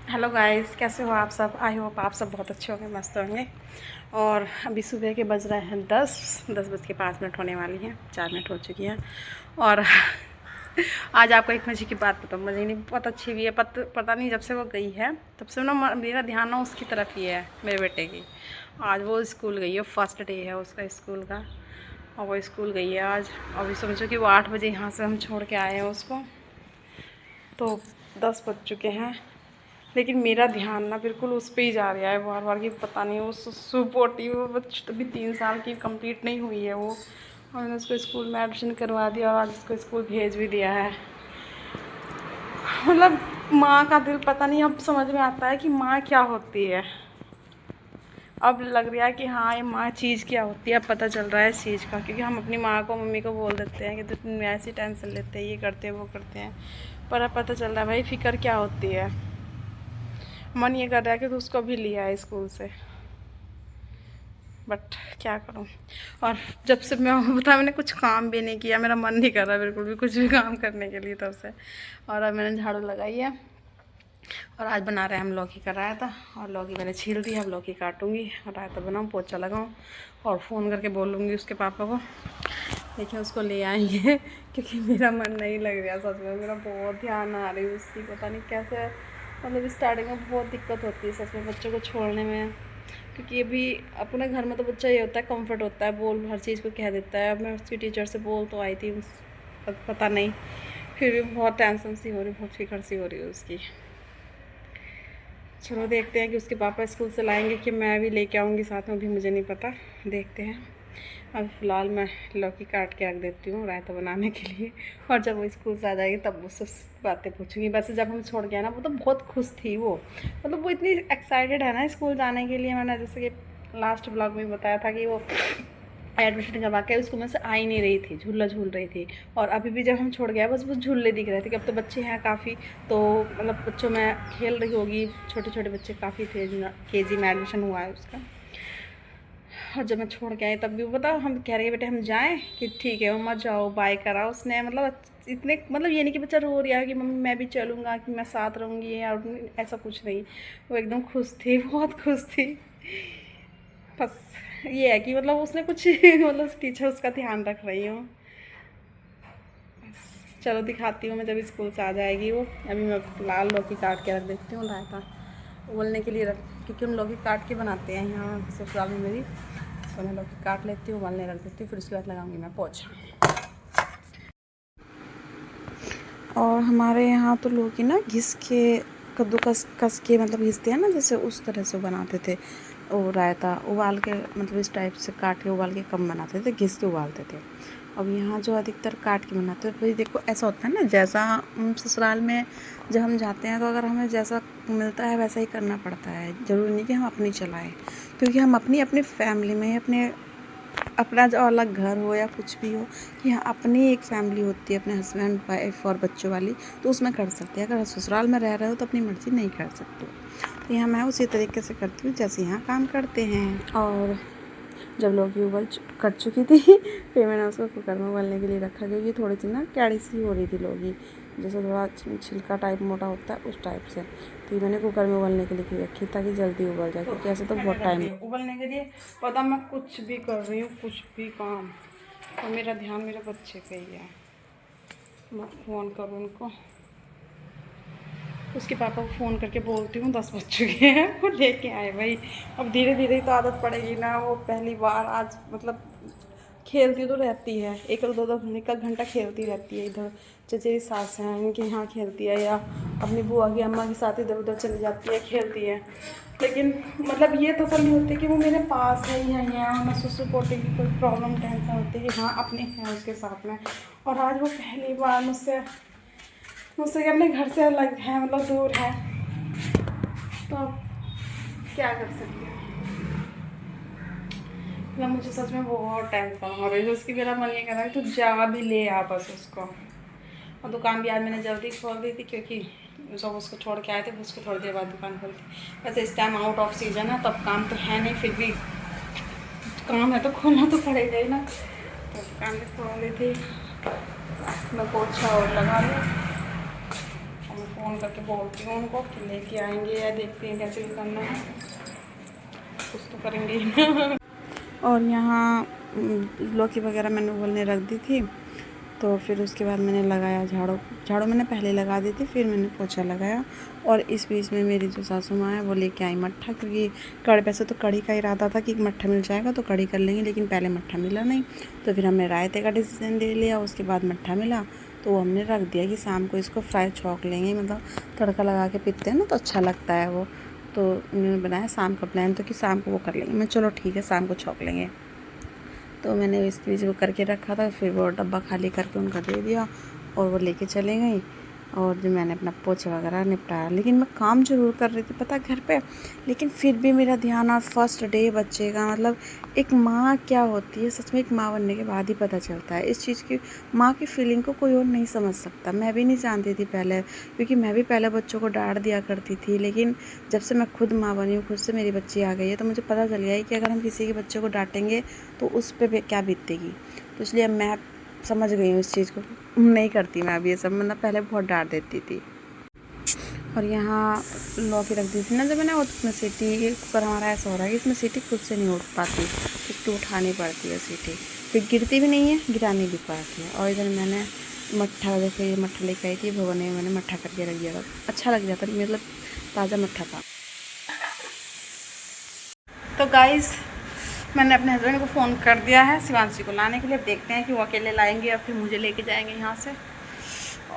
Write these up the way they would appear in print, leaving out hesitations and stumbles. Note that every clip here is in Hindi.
हेलो गाइस, कैसे हो आप सब। आई होप आप सब बहुत अच्छे होंगे, मस्त होंगे। और अभी सुबह के बज रहे हैं 10:05 होने वाली हैं, 4 मिनट हो चुकी हैं। और आज आपको एक मजे की बात बताऊँ, मुझे नहीं बहुत अच्छी भी है, पता नहीं, जब से वो गई है तब से ना मेरा ध्यान ना उसकी तरफ ही है, मेरे बेटे की। आज वो स्कूल गई है, फर्स्ट डे है उसका स्कूल का, और वो स्कूल गई है आज। अभी समझो कि वो 8 बजे यहाँ से हम छोड़ के आए हैं उसको, तो 10 बज चुके हैं। लेकिन मेरा ध्यान ना बिल्कुल उस पे ही जा रहा है बार बार, कि पता नहीं वो सुपोटी, वो अभी 3 साल की कंप्लीट नहीं हुई है वो, और मैंने उसको स्कूल में एडमिशन करवा दिया और आज उसको स्कूल भेज भी दिया है। मतलब माँ का दिल, पता नहीं अब समझ में आता है कि माँ क्या होती है। अब लग रहा है कि हाँ, ये माँ चीज़ क्या होती है, अब पता चल रहा है इस चीज़ का। क्योंकि हम अपनी माँ को, मम्मी को बोल देते हैं कि तुम ऐसी टेंशन लेते हैं, ये करते हैं वो करते हैं, पर अब पता चल रहा है भाई फ़िक्र क्या होती है। मन ये कर रहा है कि तो उसको भी लिया है स्कूल से, बट क्या करूं। और जब से मैं बता, मैंने कुछ काम भी नहीं किया, मेरा मन नहीं कर रहा बिल्कुल भी कुछ भी काम करने के लिए तब से। और अब मैंने झाड़ू लगाई है, और आज बना रहे हैं हम लौकी का रायता, और लौकी मैंने छील दी है, अब लौकी काटूंगी और रायता बनाऊँ, पोछा लगाऊँ, और फ़ोन करके बोलूँगी उसके पापा को, देखिए उसको ले आएंगे। क्योंकि मेरा मन नहीं लग रहा सच में, मेरा बहुत ध्यान आ रही है उसकी, पता नहीं कैसे। मतलब स्टार्टिंग में बहुत दिक्कत होती है सच में बच्चों को छोड़ने में। क्योंकि अभी अपने घर में तो बच्चा ये होता है, कंफर्ट होता है, बोल हर चीज़ को कह देता है। अब मैं उसकी टीचर से बोल तो आई थी, पता नहीं, फिर भी बहुत टेंशन सी हो रही, बहुत फिक्र सी हो रही है उसकी। चलो देखते हैं कि उसके पापा स्कूल से लाएंगे कि मैं भी लेके आऊँगी साथ में, भी मुझे नहीं पता, देखते हैं। अभी फ़िलहाल मैं लौकी काट के रख देती हूँ रायता बनाने के लिए, और जब वो स्कूल से आ जाएगी तब उससे बातें पूछूंगी। वैसे जब हम छोड़ गए ना, वो तो बहुत खुश थी वो, मतलब वो इतनी एक्साइटेड है ना स्कूल जाने के लिए। मैंने जैसे कि लास्ट ब्लॉग में बताया था कि वो एडमिशन करवा के स्कूल में से आ ही नहीं रही थी, झूला झूल रही थी। और अभी भी जब हम छोड़ गए बस झूले दिख रहे थे कि अब तो बच्चे हैं काफ़ी, तो मतलब बच्चों में खेल रही होगी, छोटे छोटे बच्चे काफ़ी थे, KG में एडमिशन हुआ है उसका। और जब मैं छोड़ के आई तब भी वो बता, हम कह रहे हैं बेटे हम जाएं, कि ठीक है मत जाओ, बाय करा उसने। मतलब इतने, मतलब ये नहीं कि बच्चा रो रहा है कि मम्मी मैं भी चलूँगा, कि मैं साथ रहूँगी, और ऐसा कुछ नहीं। वो एकदम खुश थी, बहुत खुश थी। बस ये है कि मतलब उसने कुछ मतलब टीचर उसका ध्यान रख रही हूँ। चलो दिखाती हूँ मैं जब स्कूल से आ जाएगी वो। अभी मैं लाल लौकी काट के रख देती हूँ रायता उबलने के लिए रख, क्योंकि हम लौकी काट के बनाते हैं यहाँ ससुराल में मेरी, तो मैं लौकी काट लेती हूँ, उबालने रख देती हूँ, फिर उसके बाद लगाऊंगी मैं पोछा। और हमारे यहाँ तो लौकी ना घिस के, कद्दूकस कस के, मतलब घिसते हैं ना, जैसे उस तरह से बनाते थे वो रायता। उबाल के, मतलब इस टाइप से काट के उबाल के कम बनाते थे, घिस के उबालते थे। अब यहाँ जो अधिकतर काट के बनाते हैं, भाई देखो ऐसा होता है ना, जैसा ससुराल में जब हम जाते हैं तो अगर हमें जैसा मिलता है वैसा ही करना पड़ता है, ज़रूरी नहीं कि हम अपनी चलाएं। क्योंकि हम अपनी फैमिली में, अपना जो अलग घर हो या कुछ भी हो, कि हाँ अपनी एक फैमिली होती है, अपने हस्बैंड वाइफ और बच्चों वाली, तो उसमें कर सकते हैं। अगर ससुराल में रह रहे हो तो अपनी मर्ज़ी नहीं कर सकते। तो यहाँ मैं उसी तरीके से करती हूँ जैसे यहाँ काम करते हैं। और जब लौकी कट चुकी थी फिर मैंने उसको कुकर में उबलने के लिए रखा, क्योंकि थोड़ी सी ना कैड़ी सी हो रही थी लौकी, जैसे थोड़ा छिलका टाइप मोटा होता है उस टाइप से। तो मैंने कुकर में उबलने के लिए रखी ताकि जल्दी उबल जाए, क्योंकि ऐसे तो बहुत टाइम है उबलने के लिए। पता मैं कुछ भी कर रही हूँ, कुछ भी काम, और मेरा ध्यान मेरे बच्चे पे ही है। मैं फ़ोन करूँ उनको, उसके पापा को फ़ोन करके बोलती हूँ 10 बज चुके हैं, वो लेके आए भाई। अब धीरे धीरे तो आदत पड़ेगी ना, वो पहली बार आज मतलब खेलती तो रहती है, एक एक घंटा खेलती रहती है इधर। चचेरी सास हैं उनके यहाँ खेलती है, या अपनी बुआ की अम्मा के साथ इधर उधर चली जाती है, खेलती है। लेकिन मतलब ये तसल्ली नहीं होती कि वो मेरे पास है, यहीं है, और महसूस पोटी की कोई प्रॉब्लम टेंशन होती है कि हाँ अपने हैं उसके साथ में। और आज वो पहली बार मुझसे अपने घर से अलग है, मतलब दूर है, तो क्या कर सकते हैं। मतलब मुझे सच में बहुत टेंशन हो रही है उसकी। मेरा मन ये कर रहा है तो जा भी ले आ बस उसको। और दुकान भी आज मैंने जल्दी खोल दी थी, क्योंकि जब उसको छोड़ के आए थे उसको थोड़ी देर बाद दुकान खोल दी। वैसे इस टाइम आउट ऑफ सीजन है, तब काम तो है नहीं, फिर भी काम है तो खोलना तो पड़ेगा ही ना, तो दुकान भी खोल दी थी। मैं पोछा और लगा लूँ, और मैं फ़ोन फ़ोन करके बोलती हूँ उनको कि लेके आएंगे या देखते हैं कैसे भी करना है, कुछ तो करेंगे। और यहाँ लौकी वगैरह मैंने उबलने रख दी थी, तो फिर उसके बाद मैंने लगाया झाड़ू। झाड़ू मैंने पहले लगा दी थी, फिर मैंने पोछा लगाया। और इस बीच में मेरी जो सासू माँ है वो लेके आई मट्ठा, क्योंकि कड़ी वैसे तो कड़ी का इरादा था कि मट्ठा मिल जाएगा तो कड़ी कर लेंगे, लेकिन पहले मट्ठा मिला नहीं, तो फिर हमने रायते का डिसीजन ले लिया। उसके बाद मट्ठा मिला तो वो हमने रख दिया कि शाम को इसको फ्राई छौंक लेंगे, मतलब तड़का लगा के पीते हैं ना तो अच्छा लगता है वो। तो उन्होंने बनाया शाम का प्लान, तो कि शाम को वो कर लेंगे। मैं चलो ठीक है, शाम को छौंक लेंगे। तो मैंने इस बीच वो करके रखा था, फिर वो डब्बा खाली करके उनको दे दिया और वो लेके चले गई। और जो मैंने अपना पोछा वगैरह निपटाया, लेकिन मैं काम ज़रूर कर रही थी पता घर पे, लेकिन फिर भी मेरा ध्यान और फर्स्ट डे बच्चे का, मतलब एक माँ क्या होती है सच में, एक माँ बनने के बाद ही पता चलता है इस चीज़ की। माँ की फीलिंग को कोई और नहीं समझ सकता। मैं भी नहीं जानती थी पहले, क्योंकि मैं भी पहले बच्चों को डांट दिया करती थी, लेकिन जब से मैं खुद माँ बनी हूँ, खुद से मेरी बच्ची आ गई है, तो मुझे पता चल गया है कि अगर हम किसी के बच्चे को डांटेंगे तो उस पर क्या बीतेगी। तो इसलिए मैं समझ गई हूँ इस चीज़ को, नहीं करती मैं अभी ये सब, मतलब पहले बहुत डांट देती थी। और यहाँ लौकी रख दी थी ना जब मैंने, और उसमें सीटी, कुकर हमारा ऐसा हो रहा है कि इसमें सीटी खुद से नहीं उठ पाती, इसको उठानी पड़ती है सीटी, फिर गिरती भी नहीं है, गिरानी भी पड़ती है। और इधर मैंने मट्ठा, देखो ये मट्ठा लेके आई थी भगोने में, मैंने मट्ठा करके रख दिया था, अच्छा लग जाता, मतलब ताज़ा मट्ठा था। तो गाइस मैंने अपने हस्बैंड को फ़ोन कर दिया है शिवांशी को लाने के लिए, देखते हैं कि वो अकेले लाएंगे या फिर मुझे लेके जाएंगे यहाँ से।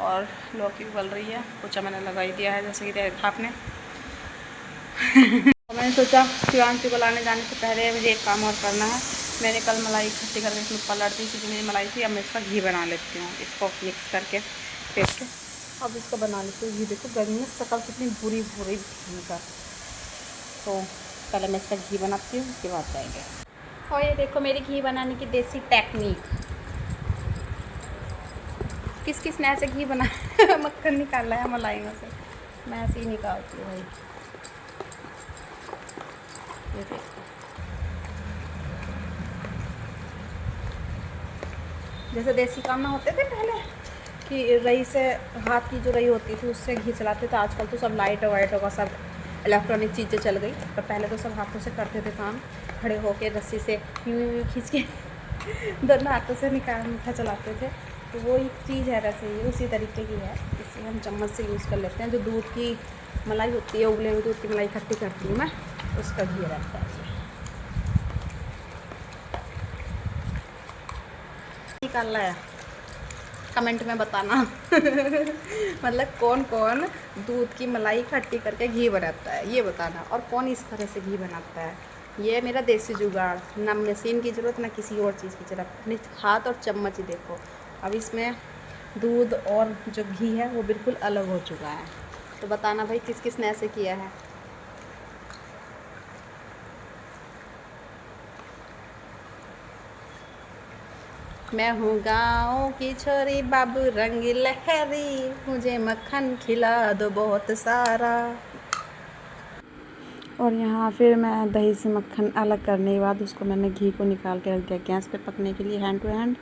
और लौकी उबल रही है, पोछा मैंने लगा ही दिया है जैसे कि देखा आपने। तो मैंने सोचा शिवांशी को लाने जाने से पहले मुझे एक काम और करना है। मैंने कल मलाई इकट्ठी करके इसमें पलट दी थी, जो मेरी मलाई थी, अब मैं इसका घी बना लेती हूँ, इसको मिक्स करके फेंट के अब इसको बना लेती हूँ घी। देखो गर्मी में शक्ल कितनी बुरी बुरी घी का। तो पहले मैं इसका घी बनाती हूँ, उसके बाद जाएंगे। और ये देखो मेरी घी बनाने की देसी टेक्निक, किस किस ने ऐसे घी बना मक्खन निकाला है मलाई में से, मैं ऐसे ही निकालती हूँ भाई। ये देखो जैसे देसी काम में होते थे पहले कि रई से, हाथ की जो रई होती थी उससे घी चलाते थे, आजकल तो सब लाइट वाइटों का सब इलेक्ट्रॉनिक चीज़ें चल गई, पर पहले तो सब हाथों से करते थे काम, खड़े होके रस्सी से यूँ खींच के दोनों हाथों से मीठा चलाते थे। तो वो एक चीज़ है वैसे ही उसी तरीके की है, इसे हम चम्मच से यूज़ कर लेते हैं। जो दूध की मलाई होती है, उबले हुए दूध की मलाई इकट्ठी करती हूँ मैं, उसका घी रहता है ये। निकालना है कमेंट में बताना मतलब कौन कौन दूध की मलाई इकट्ठी करके घी बनाता है ये बताना, और कौन इस तरह से घी बनाता है। ये मेरा देसी जुगाड़, ना मशीन की ज़रूरत ना किसी और चीज़ की ज़रूरत, अपने हाथ और चम्मच ही देखो। अब इसमें दूध और जो घी है वो बिल्कुल अलग हो चुका है। तो बताना भाई किस किस ने ऐसे किया है। मैं हूँ गाँव की छोरी, बाबू रंग लहरी, मुझे मक्खन खिला दो बहुत सारा। और यहाँ फिर मैं दही से मक्खन अलग करने के बाद उसको मैंने घी को निकाल के रख दिया गैस पे पकने के लिए हैंड टू हैंड।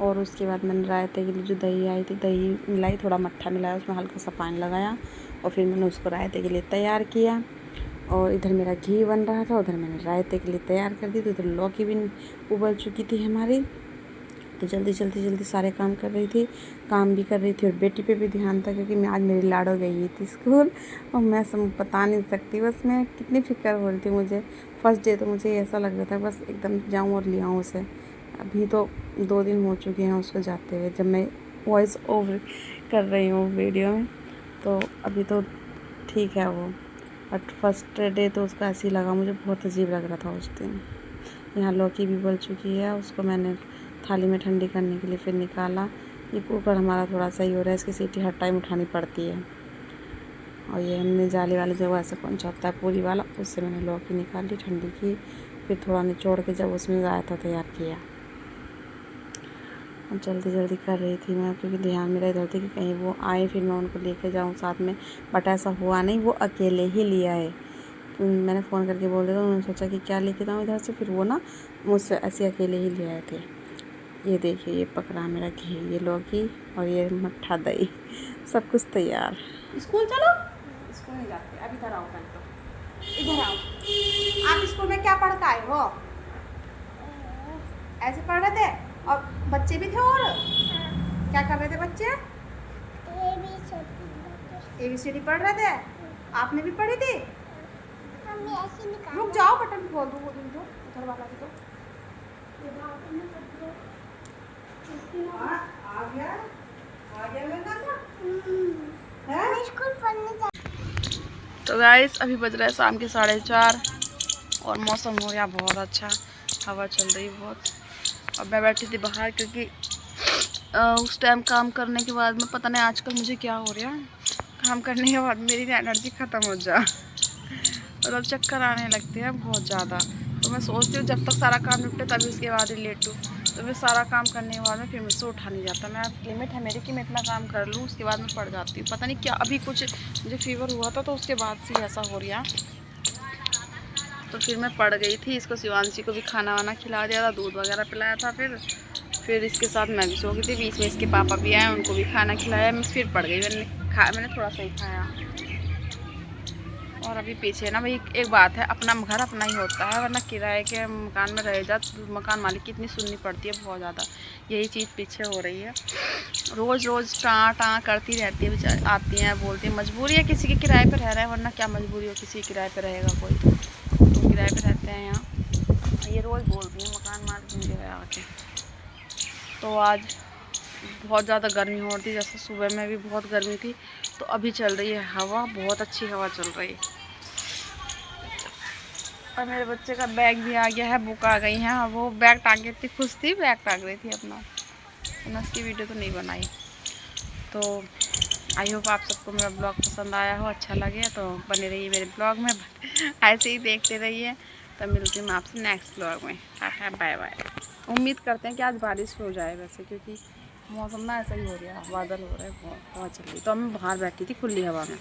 और उसके बाद मैंने रायते के लिए जो दही आई थी, दही मिलाई, थोड़ा मट्ठा मिलाया, उसमें हल्का सा पानी लगाया और फिर मैंने उसको रायते के लिए तैयार किया। और इधर मेरा घी बन रहा था, उधर मैंने रायते के लिए तैयार कर दी, तो इधर लौकी भी उबल चुकी थी हमारी। तो जल्दी जल्दी जल्दी सारे काम कर रही थी, काम भी कर रही थी और बेटी पे भी ध्यान था, क्योंकि मैं आज मेरी लाडो गई हुई थी स्कूल, और मैं सब बता नहीं सकती, बस मैं कितनी फ़िक्र हो रही थी मुझे। फर्स्ट डे तो मुझे ऐसा लग रहा था बस एकदम जाऊँ और ले आऊँ उसे। अभी तो 2 दिन हो चुके हैं उसको जाते हुए, जब मैं वॉइस ओवर कर रही हूँ वीडियो में, तो अभी तो ठीक है वो, बट फर्स्ट डे तो उसका ऐसे ही लगा, मुझे बहुत अजीब लग रहा था उस दिन। यहाँ लौकी भी बल चुकी है, उसको मैंने थाली में ठंडी करने के लिए फिर निकाला। ये कुकर हमारा थोड़ा सही हो रहा है, इसकी सीटी हर टाइम उठानी पड़ती है। और ये हमने जाली वाले जो ऐसा कौन होता है पूरी वाला, उससे मैंने लौकी निकाली, ठंडी की, फिर थोड़ा निचोड़ के जब उसमें रायता तैयार किया। और जल्दी जल्दी कर रही थी मैं, क्योंकि ध्यान मेरा इधर थी कि कहीं वो आए फिर मैं उनको लेके जाऊँ साथ में, बट ऐसा हुआ नहीं, वो अकेले ही ले आए। मैंने फ़ोन करके बोल दिया था, उन्होंने सोचा कि क्या लेके जाऊँ इधर से, फिर वो ना मुझसे ऐसे अकेले ही ले आए थे। ये देखिए, ये पकड़ा मेरा घी, ये लौकी और ये मट्ठा दही, सब कुछ तैयार। स्कूल चलो। स्कूल नहीं जाते अभी, इधर आओ पहले तो, इधर आओ। आप स्कूल में क्या पढ़ के आए हो? ऐसे पढ़ रहे थे? और बच्चे भी थे और क्या कर रहे थे बच्चे? ABCD पढ़ रहे थे। आपने भी पढ़ी थी? रुक जाओ, बटन खोल दो, वो दो उधर वाला भी दो। आ गया मैं स्कूल पढ़ने जा। तो गाइस अभी बज रहा है शाम के 4:30 और मौसम हो गया बहुत अच्छा, हवा चल रही है बहुत। अब मैं बैठी थी बाहर क्योंकि उस टाइम काम करने के बाद में पता नहीं आजकल मुझे क्या हो रहा है, काम करने के बाद मेरी एनर्जी ख़त्म हो जा और अब चक्कर आने लगते हैं बहुत ज़्यादा। तो मैं सोचती हूँ जब तक सारा काम निपटे तभी उसके बाद ही लेटूँ। तो मैं सारा काम करने के बाद में फिर मुझसे उठा नहीं जाता। मैं लिमिट है मेरी कि मैं इतना काम कर लूँ, उसके बाद मैं पड़ जाती हूँ। पता नहीं क्या अभी कुछ मुझे फीवर हुआ था तो उसके बाद से ऐसा हो रहा। तो फिर मैं पड़ गई थी। इसको शिवांशी को भी खाना वाना खिला दिया था, दूध वगैरह पिलाया था। फिर इसके साथ मैं भी सो गई थी। बीच में इसके पापा भी आए, उनको भी खाना खिलाया। मैं फिर पड़ गई। मैंने थोड़ा सा ही खाया। और अभी पीछे ना भाई एक बात है, अपना घर अपना ही होता है, वरना किराए के मकान में रह जा तो मकान मालिक की इतनी सुननी पड़ती है बहुत ज़्यादा। यही चीज़ पीछे हो रही है। रोज़ रोज़ टाँ करती रहती है, बेचारी आती हैं बोलती है। मजबूरी है किसी के किराए पर रह रहा है, वरना क्या मजबूरी हो किसी किराए पर रहेगा कोई, तो किराए पर रहते हैं यहाँ। ये रोज़ बोलती हैं मकान मालिक मुझे आके। तो आज बहुत ज़्यादा गर्मी हो रही थी, जैसे सुबह में भी बहुत गर्मी थी। तो अभी चल रही है हवा, बहुत अच्छी हवा चल रही है। और मेरे बच्चे का बैग भी आ गया है, बुक आ गई हैं। वो बैग टांग के इतनी खुश थी, बैग टांग रही थी अपना। मैंने उसकी वीडियो तो नहीं बनाई। तो आई होप आप सबको मेरा ब्लॉग पसंद आया हो, अच्छा लगे तो बने रहिए मेरे ब्लॉग में, ऐसे ही देखते रहिए। तो मिलती हूँ मैं आपसे नेक्स्ट ब्लॉग में। Tata bye bye. उम्मीद करते हैं कि आज बारिश हो जाए वैसे, क्योंकि मौसम ना ऐसा ही हो रहा है, बादल हो रहा है, बहुत हवा चल रही। तो मैं बाहर बैठी थी खुली हवा में।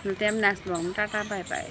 मिलते हैं हम नेक्स्ट ब्लॉग में। Tata bye bye.